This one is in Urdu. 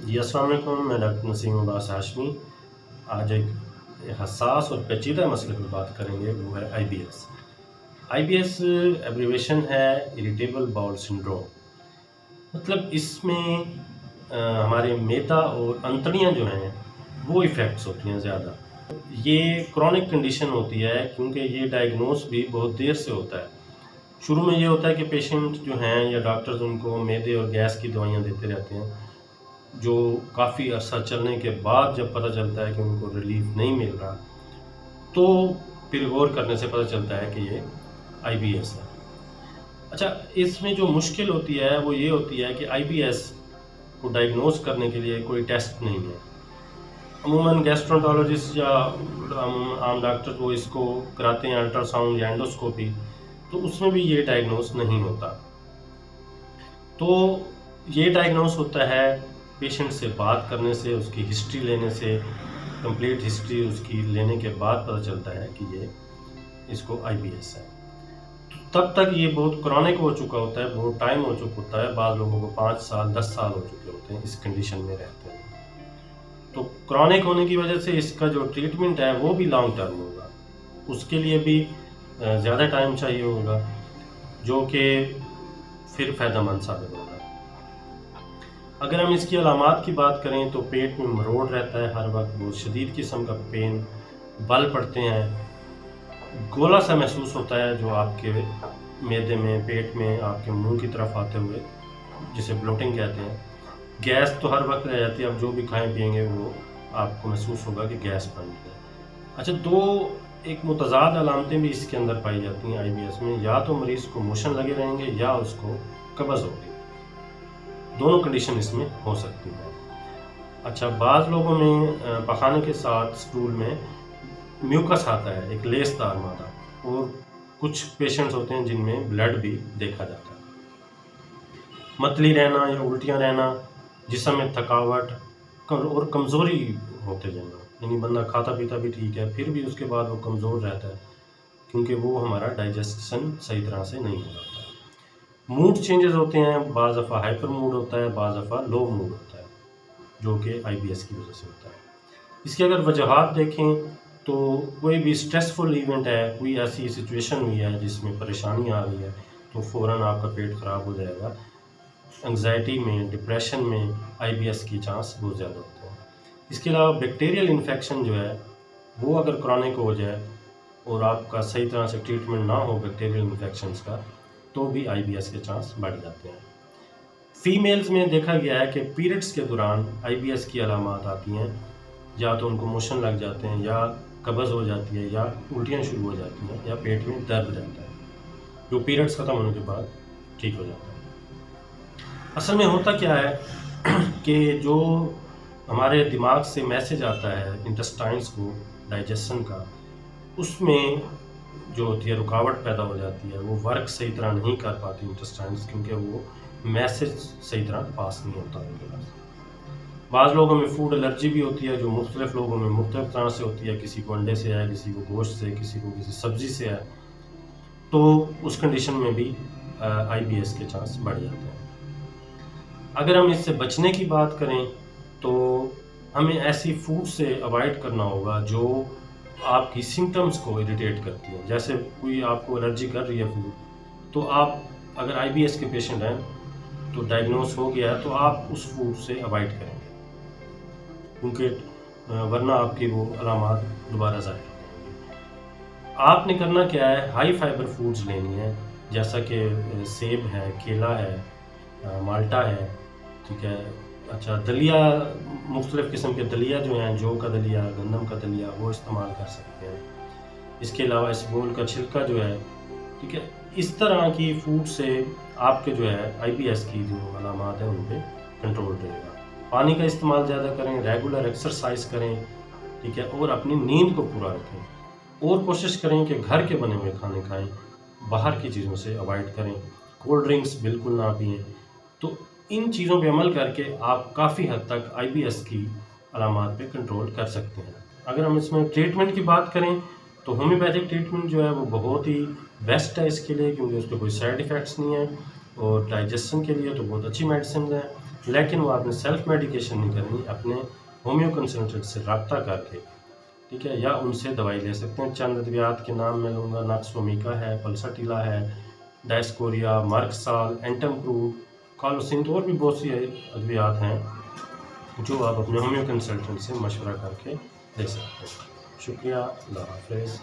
جی السلام علیکم، میں ڈاکٹر نسیم عباس ہاشمی۔ آج ایک حساس اور پیچیدہ مسئلے پر بات کریں گے، وہ ہے آئی بی ایس۔ آئی بی ایس ایبریویشن ہے اریٹیبل باؤل سنڈروم۔ مطلب اس میں ہمارے میدا اور انتڑیاں جو ہیں وہ ایفیکٹس ہوتی ہیں زیادہ۔ یہ کرونک کنڈیشن ہوتی ہے کیونکہ یہ ڈائگنوز بھی بہت دیر سے ہوتا ہے۔ شروع میں یہ ہوتا ہے کہ پیشنٹ جو ہیں یا ڈاکٹرز ان کو میدے اور گیس کی دوائیاں دیتے رہتے ہیں، جو کافی عرصہ چلنے کے بعد جب پتہ چلتا ہے کہ ان کو ریلیف نہیں مل رہا تو پھر غور کرنے سے پتہ چلتا ہے کہ یہ آئی بی ایس ہے۔ اچھا، اس میں جو مشکل ہوتی ہے وہ یہ ہوتی ہے کہ آئی بی ایس کو ڈائگنوز کرنے کے لیے کوئی ٹیسٹ نہیں ہے۔ عموماً گیسٹرونٹالوجسٹ یا عام ڈاکٹر وہ اس کو کراتے ہیں الٹرا ساؤنڈ یا اینڈوسکوپی، تو اس میں بھی یہ ڈائگنوز نہیں ہوتا۔ تو یہ ڈائگنوز ہوتا ہے پیشنٹ سے بات کرنے سے، اس کی ہسٹری لینے سے، کمپلیٹ ہسٹری اس کی لینے کے بعد پتہ چلتا ہے کہ یہ اس کو آئی بی ایس ہے۔ تب تک یہ بہت کرونک ہو چکا ہوتا ہے، بہت ٹائم ہو چکا ہوتا ہے، بعض لوگوں کو 5 سال 10 سال ہو چکے ہوتے ہیں اس کنڈیشن میں رہتے ہیں۔ تو کرونک ہونے کی وجہ سے اس کا جو ٹریٹمنٹ ہے وہ بھی لانگ ٹرم ہوگا، اس کے لیے بھی زیادہ ٹائم چاہیے ہوگا، جو کہ پھر فائدہ مند ثابت ہوگا۔ اگر ہم اس کی علامات کی بات کریں تو پیٹ میں مروڑ رہتا ہے ہر وقت، بہت شدید قسم کا پین، بل پڑتے ہیں، گولا سا محسوس ہوتا ہے جو آپ کے معدے میں، پیٹ میں، آپ کے منہ کی طرف آتے ہوئے، جسے بلوٹنگ کہتے ہیں۔ گیس تو ہر وقت رہ جاتی ہے، آپ جو بھی کھائیں پئیں گے وہ آپ کو محسوس ہوگا کہ گیس بن گئی ہے۔ اچھا، ایک متضاد علامتیں بھی اس کے اندر پائی جاتی ہیں آئی بی ایس میں، یا تو مریض کو موشن لگے رہیں گے یا اس کو قبض ہوگی، دونوں کنڈیشن اس میں ہو سکتی ہیں۔ اچھا، بعض لوگوں میں پخانے کے ساتھ اسٹول میں میوکس آتا ہے، ایک لیس دار مادہ، اور کچھ پیشنٹس ہوتے ہیں جن میں بلڈ بھی دیکھا جاتا ہے۔ متلی رہنا یا الٹیاں رہنا، جسم میں تھکاوٹ اور کمزوری ہوتے جانا، یعنی بندہ کھاتا پیتا بھی ٹھیک ہے پھر بھی اس کے بعد وہ کمزور رہتا ہے کیونکہ وہ ہمارا ڈائجسشن صحیح طرح سے نہیں ہو رہا ہے۔ موڈ چینجز ہوتے ہیں، بعض دفعہ ہائپر موڈ ہوتا ہے، بعض دفعہ لو موڈ ہوتا ہے، جو کہ آئی بی ایس کی وجہ سے ہوتا ہے۔ اس کی اگر وجوہات دیکھیں تو کوئی بھی اسٹریسفل ایونٹ ہے، کوئی ایسی سچویشن ہوئی ہے جس میں پریشانی آ رہی ہے تو فوراً آپ کا پیٹ خراب ہو جائے گا۔ انگزائٹی میں، ڈپریشن میں آئی بی ایس کی چانس بہت زیادہ ہوتے ہیں۔ اس کے علاوہ بیکٹیریل انفیکشن جو ہے وہ اگر کرونک ہو جائے اور آپ کا صحیح طرح سے ٹریٹمنٹ نہ ہو بیکٹیریل انفیکشنز کا، تو بھی آئی بی ایس کے چانس بڑھ جاتے ہیں۔ فیمیلز میں دیکھا گیا ہے کہ پیریڈز کے دوران آئی بی ایس کی علامات آتی ہیں، یا تو ان کو موشن لگ جاتے ہیں، یا قبض ہو جاتی ہے، یا الٹیاں شروع ہو جاتی ہیں، یا پیٹ میں درد رہتا ہے، جو پیریڈز ختم ہونے کے بعد ٹھیک ہو جاتا ہے۔ اصل میں ہوتا کیا ہے کہ جو ہمارے دماغ سے میسج آتا ہے انٹسٹائنس کو ڈائجیشن کا، اس میں جو ہوتی ہے رکاوٹ پیدا ہو جاتی ہے، وہ ورک صحیح طرح نہیں کر پاتی انٹسٹائنس، کیونکہ وہ میسج صحیح طرح پاس نہیں ہوتا ان کے پاس۔ بعض لوگوں میں فوڈ الرجی بھی ہوتی ہے، جو مختلف لوگوں میں مختلف طرح سے ہوتی ہے، کسی کو انڈے سے ہے، کسی کو گوشت سے، کسی کو کسی سبزی سے ہے، تو اس کنڈیشن میں بھی آئی بی ایس کے چانس بڑھ جاتے ہیں۔ اگر ہم اس سے بچنے کی بات کریں تو ہمیں ایسی فوڈ سے اوائڈ کرنا ہوگا جو آپ کی سمٹمز کو اریٹیٹ کرتی ہیں۔ جیسے کوئی آپ کو الرجی کر رہی ہے فوڈ، تو آپ اگر آئی بی ایس کے پیشنٹ ہیں تو ڈائگنوز ہو گیا ہے تو آپ اس فوڈ سے اوائڈ کریں گے، کیونکہ ورنہ آپ کی وہ علامات دوبارہ ظاہر ہو جائیں گی۔ آپ نے کرنا کیا ہے، ہائی فائبر فوڈز لینی ہے، جیسا کہ سیب ہے، کیلا ہے، مالٹا ہے، ٹھیک ہے۔ اچھا، دلیا، مختلف قسم کے دلیا جو ہیں، جو کا دلیا، گندم کا دلیا، وہ استعمال کر سکتے ہیں۔ اس کے علاوہ اسبول کا چھلکا جو ہے، ٹھیک ہے، اس طرح کی فوڈ سے آپ کے جو ہے آئی بی ایس کی جو علامات ہیں ان پہ کنٹرول رہے گا۔ پانی کا استعمال زیادہ کریں، ریگولر ایکسرسائز کریں، ٹھیک ہے، اور اپنی نیند کو پورا رکھیں، اور کوشش کریں کہ گھر کے بنے ہوئے کھانے کھائیں، باہر کی چیزوں سے اوائڈ کریں، کولڈ ڈرنکس بالکل نہ پئیں۔ تو ان چیزوں پہ عمل کر کے آپ کافی حد تک آئی بی ایس کی علامات پہ کنٹرول کر سکتے ہیں۔ اگر ہم اس میں ٹریٹمنٹ کی بات کریں تو ہومیوپیتھک ٹریٹمنٹ جو ہے وہ بہت ہی بیسٹ ہے اس کے لیے، کیونکہ اس پہ کوئی سائیڈ ایفیکٹس نہیں ہیں، اور ڈائجیشن کے لیے تو بہت اچھی میڈیسن ہیں، لیکن وہ آپ نے سیلف میڈیکیشن نہیں کرنی، اپنے ہومیو کنسلٹنٹ سے رابطہ کر کے، ٹھیک ہے، یا ان سے دوائی لے سکتے ہیں۔ چند ادویات کے نام میں لوں گا، ناکسومیکا ہے، پلساٹیلا ہے، ڈائسکوریا، مارکسال، اینٹمپرو، کالوسنٹ، اور بھی بہت سی ادویات ہیں جو آپ اپنے ہومیو کنسلٹنٹ سے مشورہ کر کے لے سکتے ہیں۔ شکریہ، اللہ حافظ۔